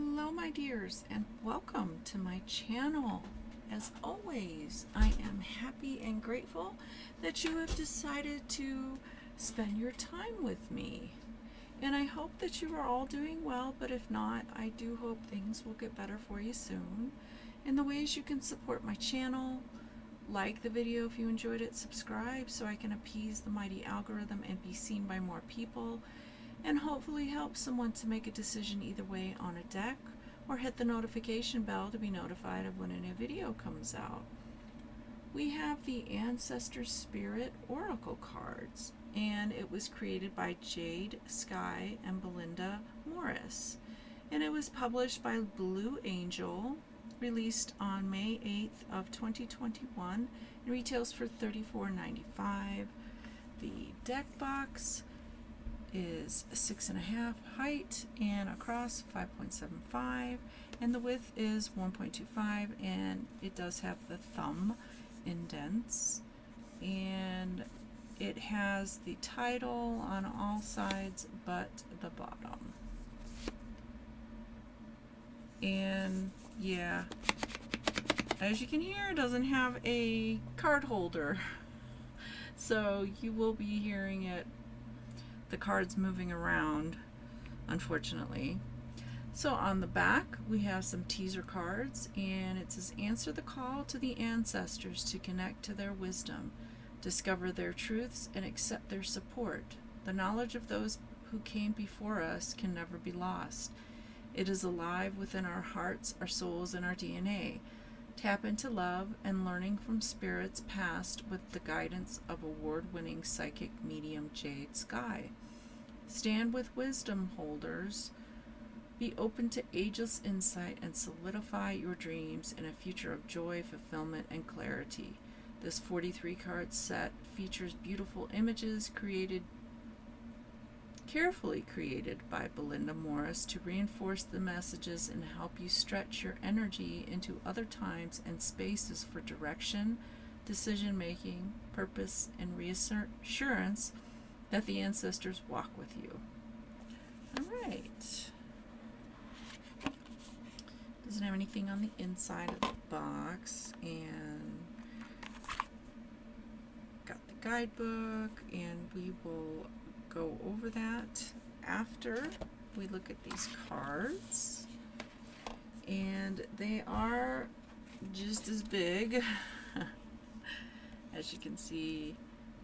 Hello my dears, and welcome to my channel. As always, I am happy and grateful that you have decided to spend your time with me. And I hope that you are all doing well, but if not, I do hope things will get better for you soon. And the ways you can support my channel: like the video if you enjoyed it, subscribe so I can appease the mighty algorithm and be seen by more people, and hopefully help someone to make a decision either way on a deck, or hit the notification bell to be notified of when a new video comes out. We have the Ancestor Spirit Oracle cards, and it was created by Jade-Sky and Belinda Morris, and it was published by Blue Angel, released on May 8th of 2021, and retails for $34.95. The deck box is 6.5 height and across 5.75, and the width is 1.25, and it does have the thumb indents, and it has the title on all sides but the bottom. And yeah, as you can hear, it doesn't have a card holder, so you will be hearing the cards moving around, unfortunately. So on the back we have some teaser cards, and it says, answer the call to the ancestors to connect to their wisdom, discover their truths, and accept their support. The knowledge of those who came before us can never be lost. It is alive within our hearts, our souls, and our DNA. Tap into love and learning from spirits past with the guidance of award-winning psychic medium Jade-Sky. Stand with wisdom holders. Be open to ageless insight and solidify your dreams in a future of joy, fulfillment, and clarity. This 43-card set features beautiful images carefully created by Belinda Morris to reinforce the messages and help you stretch your energy into other times and spaces for direction, decision-making, purpose, and reassurance that the ancestors walk with you. All right. Doesn't have anything on the inside of the box, and got the guidebook, and we will go over that after we look at these cards. And they are just as big as you can see,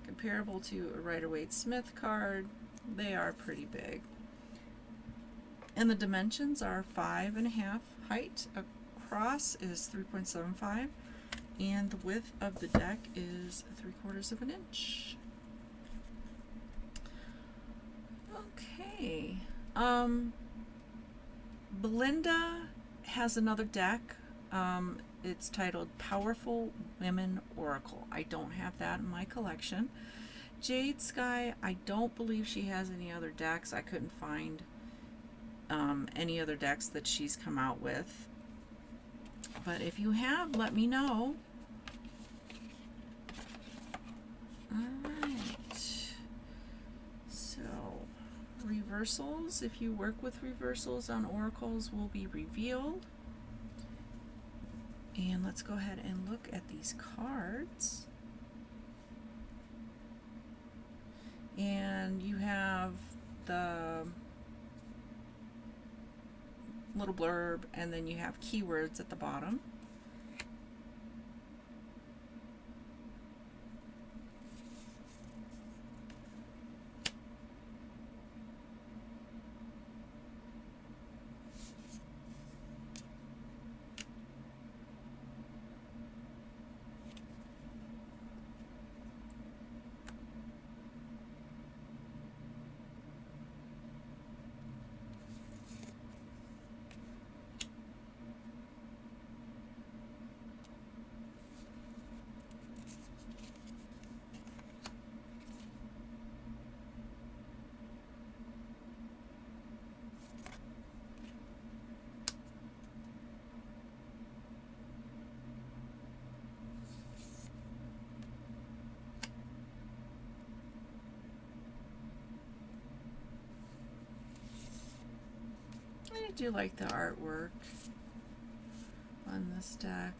comparable to a Rider-Waite-Smith card. They are pretty big, and the dimensions are 5.5 height, across is 3.75, and the width of the deck is 3/4 of an inch. Okay. Belinda has another deck. It's titled Powerful Women Oracle. I don't have that in my collection. Jade-Sky, I don't believe she has any other decks. I couldn't find any other decks that she's come out with. But if you have, let me know. Alright. So, reversals, if you work with reversals on oracles, will be revealed. And let's go ahead and look at these cards. And you have the little blurb, and then you have keywords at the bottom. do like the artwork on this deck.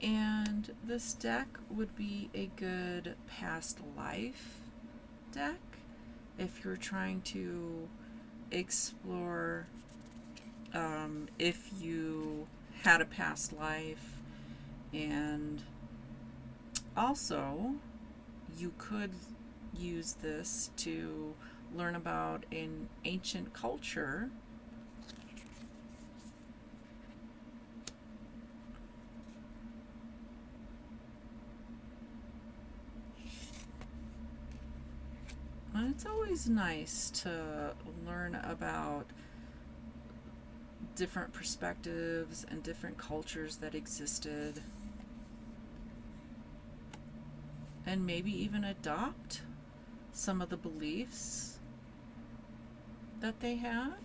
And this deck would be a good past life deck if you're trying to explore if you had a past life, and also you could use this to learn about an ancient culture. And it's always nice to learn about different perspectives and different cultures that existed, and maybe even adopt some of the beliefs that they had.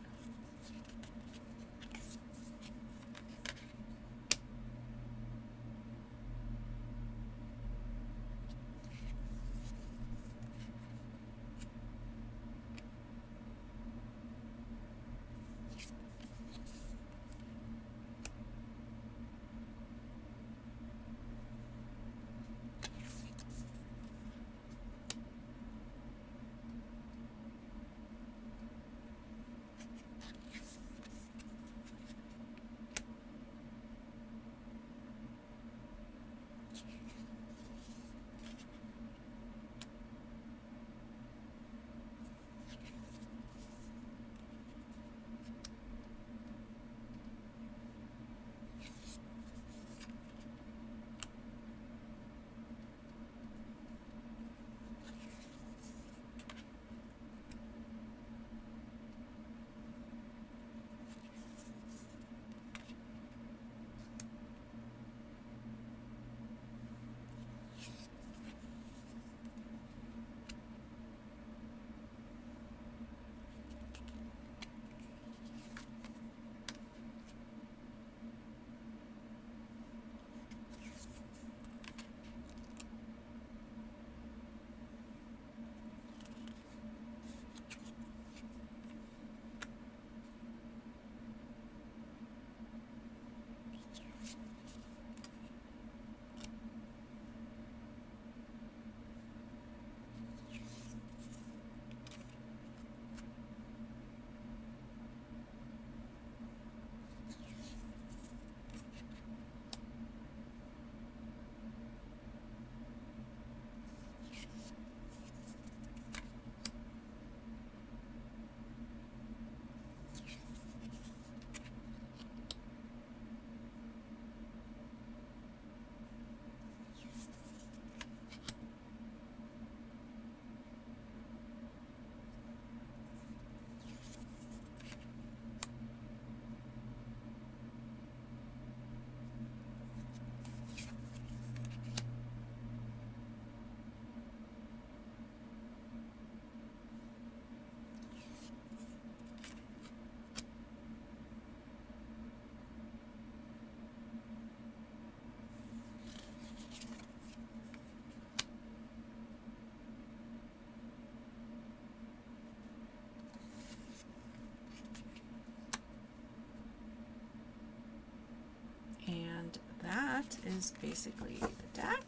That is basically the deck,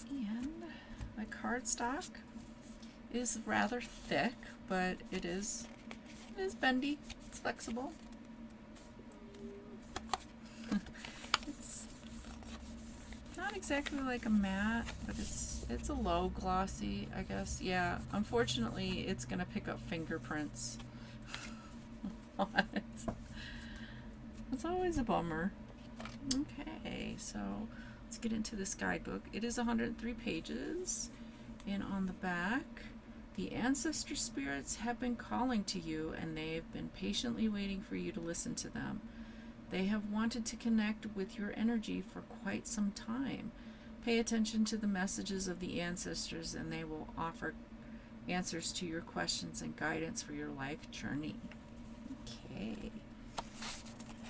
and the cardstock is rather thick, but it is bendy. It's flexible. It's not exactly like a matte, but it's a low glossy, I guess. Yeah, unfortunately, it's gonna pick up fingerprints on it. It's always a bummer. Okay, so let's get into this guidebook. It is 103 pages, and on the back The ancestor spirits have been calling to you, and they have been patiently waiting for you to listen to them. They have wanted to connect with your energy for quite some time. Pay attention to the messages of the ancestors, and they will offer answers to your questions and guidance for your life journey. Okay.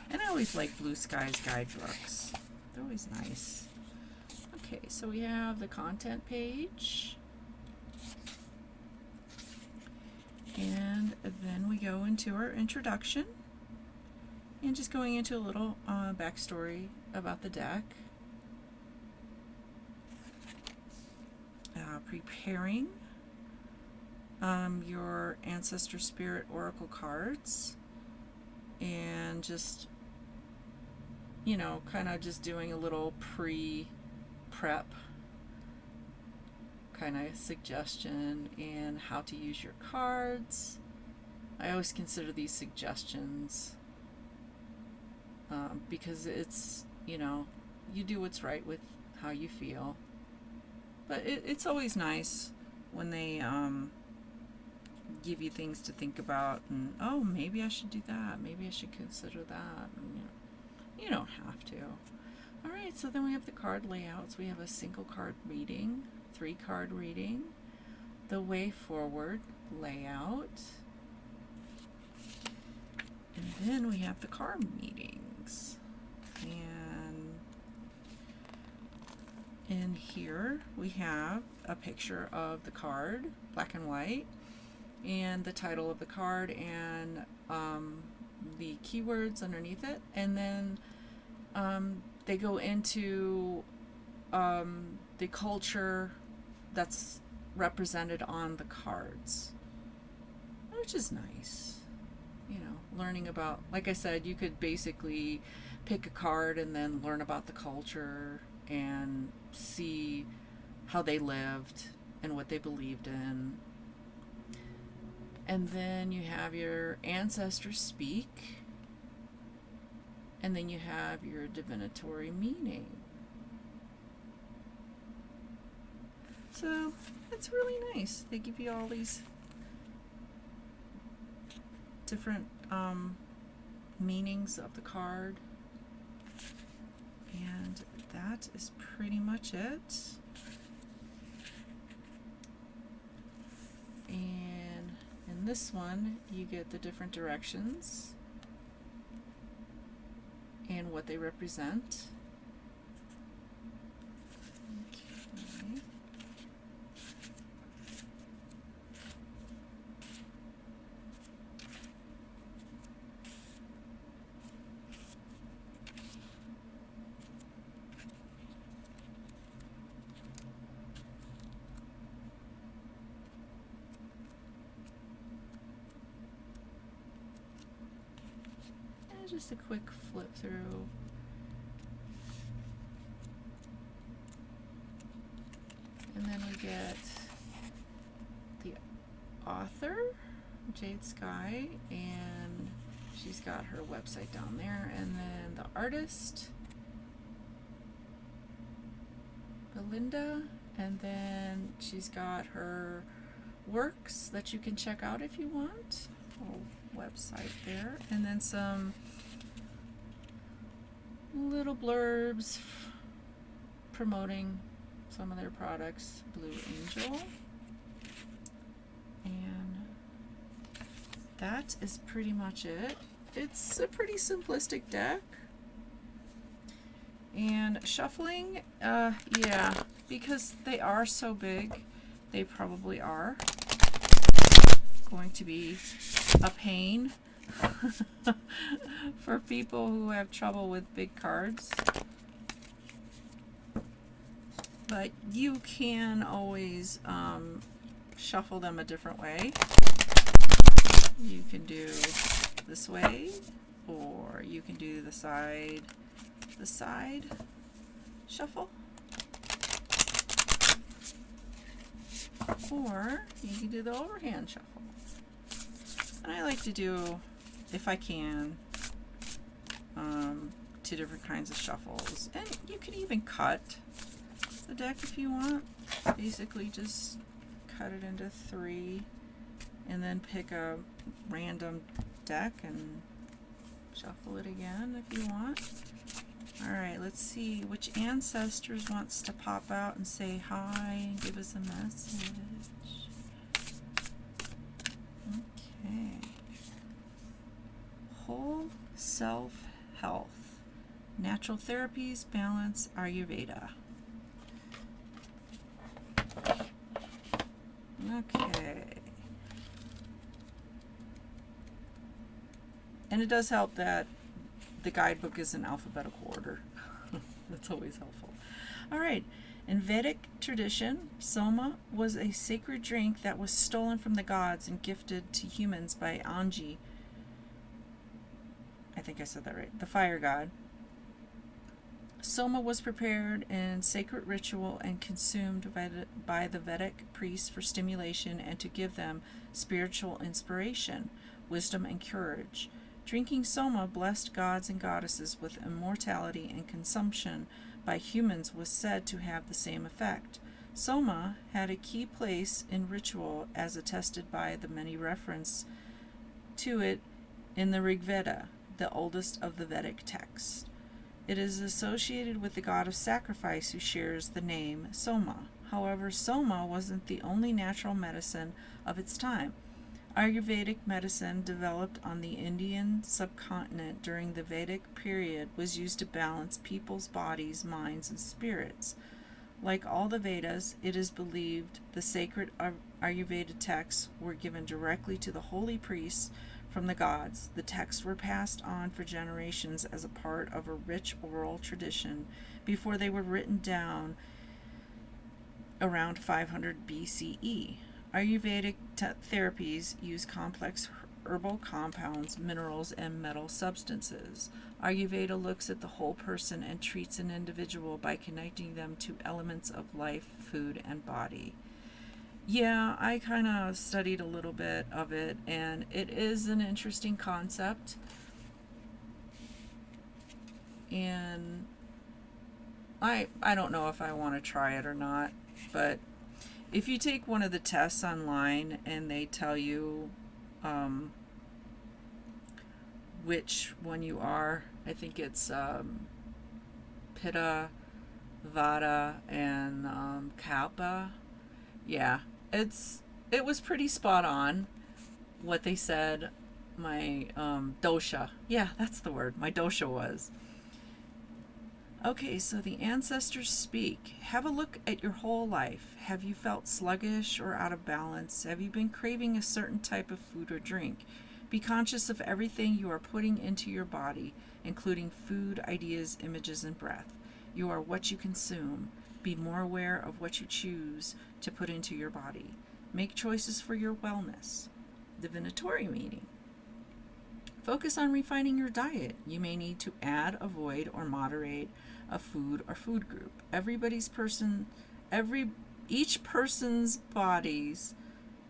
And I always like Blue Sky's guidebooks. They're always nice. Okay, so we have the content page. And then we go into our introduction. And just going into a little backstory about the deck. Preparing your Ancestor Spirit Oracle cards. And just, kind of just doing a little pre-prep kind of suggestion and how to use your cards. I always consider these suggestions because it's, you do what's right with how you feel. But it's always nice when they give you things to think about, and oh, maybe I should do that, maybe I should consider that, and, you don't have to. Alright, so then we have the card layouts. We have a single card reading, 3-card reading, the way forward layout, and then we have the card meetings. And in here we have a picture of the card, black and white, and the title of the card, and the keywords underneath it, and then they go into the culture that's represented on the cards, which is nice. Learning about, like I said, you could basically pick a card and then learn about the culture and see how they lived and what they believed in. And then you have your ancestors speak, and then you have your divinatory meaning. So it's really nice. They give you all these different meanings of the card, and that is pretty much it. And in this one you get the different directions and what they represent. Okay. Just a quick flip through. And then we get the author, Jade-Sky, and she's got her website down there. And then the artist, Belinda, and then she's got her works that you can check out if you want. Website there, and then some little blurbs promoting some of their products. Blue Angel. And that is pretty much it. It's a pretty simplistic deck. And shuffling, yeah, because they are so big, they probably are going to be a pain for people who have trouble with big cards. But you can always shuffle them a different way. You can do this way, or you can do the side shuffle, or you can do the overhand shuffle. And I like to do, if I can, 2 different kinds of shuffles. And you can even cut the deck if you want. Basically just cut it into 3 and then pick a random deck and shuffle it again if you want. Alright, let's see which ancestors wants to pop out and say hi and give us a message. Okay. Whole self-health, natural therapies, balance, Ayurveda. Okay. And it does help that the guidebook is in alphabetical order. That's always helpful. All right. In Vedic tradition, Soma was a sacred drink that was stolen from the gods and gifted to humans by Anji. I think I said that right. The fire god. Soma was prepared in sacred ritual and consumed by the Vedic priests for stimulation and to give them spiritual inspiration, wisdom, and courage. Drinking Soma blessed gods and goddesses with immortality, and consumption by humans was said to have the same effect. Soma had a key place in ritual as attested by the many references to it in the Rig Veda, the oldest of the Vedic texts. It is associated with the god of sacrifice who shares the name Soma. However, Soma wasn't the only natural medicine of its time. Ayurvedic medicine, developed on the Indian subcontinent during the Vedic period, was used to balance people's bodies, minds, and spirits. Like all the Vedas, it is believed the sacred Ayurveda texts were given directly to the holy priests from the gods. The texts were passed on for generations as a part of a rich oral tradition before they were written down around 500 BCE. Ayurvedic therapies use complex herbal compounds, minerals, and metal substances. Ayurveda looks at the whole person and treats an individual by connecting them to elements of life, food, and body. Yeah, I kind of studied a little bit of it, and it is an interesting concept. And I don't know if I want to try it or not, but if you take one of the tests online and they tell you which one you are, I think it's Pitta, Vata, and Kapha. Yeah, it was pretty spot on what they said my dosha. Yeah, that's the word. My dosha was. Okay, so the ancestors speak. Have a look at your whole life. Have you felt sluggish or out of balance? Have you been craving a certain type of food or drink? Be conscious of everything you are putting into your body, including food, ideas, images, and breath. You are what you consume. Be more aware of what you choose to put into your body. Make choices for your wellness. Divinatory meaning. Focus on refining your diet. You may need to add, avoid, or moderate a food or food group. Each person's bodies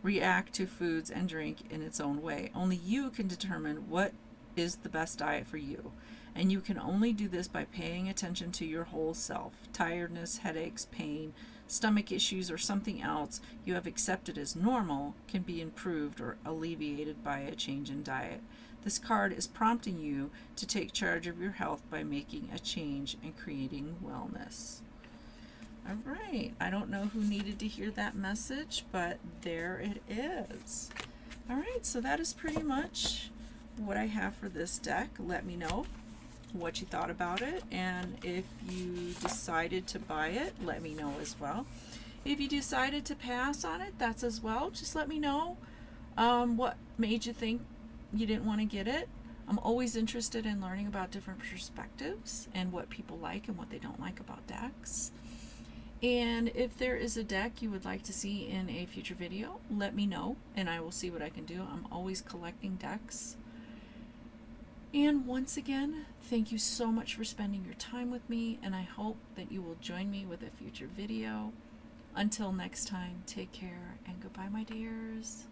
react to foods and drink in its own way. Only you can determine what is the best diet for you. And you can only do this by paying attention to your whole self. Tiredness, headaches, pain, stomach issues, or something else you have accepted as normal can be improved or alleviated by a change in diet. This card is prompting you to take charge of your health by making a change and creating wellness. All right, I don't know who needed to hear that message, but there it is. All right, so that is pretty much what I have for this deck. Let me know what you thought about it, and if you decided to buy it, let me know as well. If you decided to pass on it, that's as well. Just let me know what made you think you didn't want to get it. I'm always interested in learning about different perspectives and what people like and what they don't like about decks. And if there is a deck you would like to see in a future video, let me know and I will see what I can do. I'm always collecting decks. And once again, thank you so much for spending your time with me, and I hope that you will join me with a future video. Until next time, take care and goodbye, my dears.